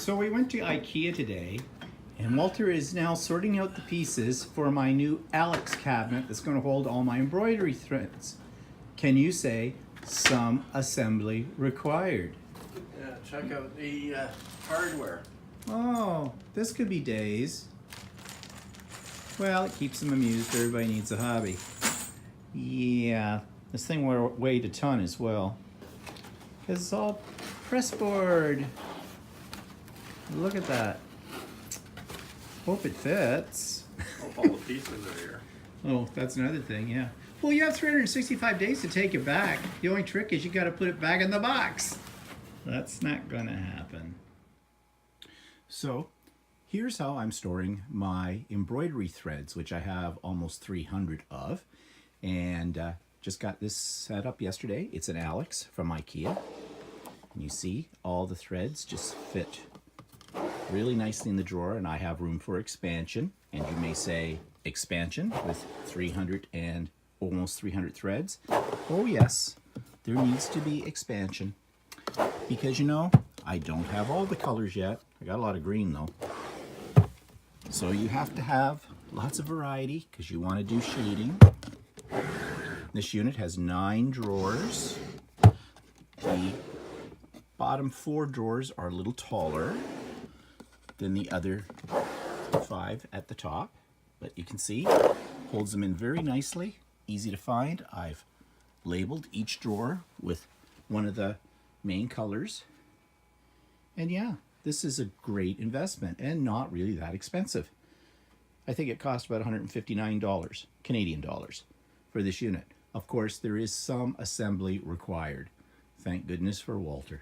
So we went to IKEA today, and Walter is now sorting out the pieces for my new Alex cabinet that's going to hold all my embroidery threads. Can you say some assembly required? Yeah, check out the hardware. Oh, this could be days. Well, it keeps them amused. Everybody needs a hobby. Yeah, this thing weighed a ton as well. Because it's all pressboard. Look at that. Hope it fits. Hope all the pieces are here. Oh, that's another thing, yeah. Well, you have 365 days to take it back. The only trick is you got to put it back in the box. That's not going to happen. So, here's how I'm storing my embroidery threads, which I have almost 300 of. And just got this set up yesterday. It's an Alex from IKEA. And you see all the threads just fit really nicely in the drawer, and I have room for expansion. And you may say expansion with 300 and almost 300 threads. Oh yes, there needs to be expansion. Because you know, I don't have all the colors yet. I got a lot of green though. So you have to have lots of variety because you want to do shading. This unit has 9 drawers. The bottom 4 drawers are a little taller than the other 5 at the top. But you can see, holds them in very nicely, easy to find. I've labeled each drawer with one of the main colors. And yeah, this is a great investment and not really that expensive. I think it cost about $159 Canadian dollars for this unit. Of course, there is some assembly required. Thank goodness for Walter.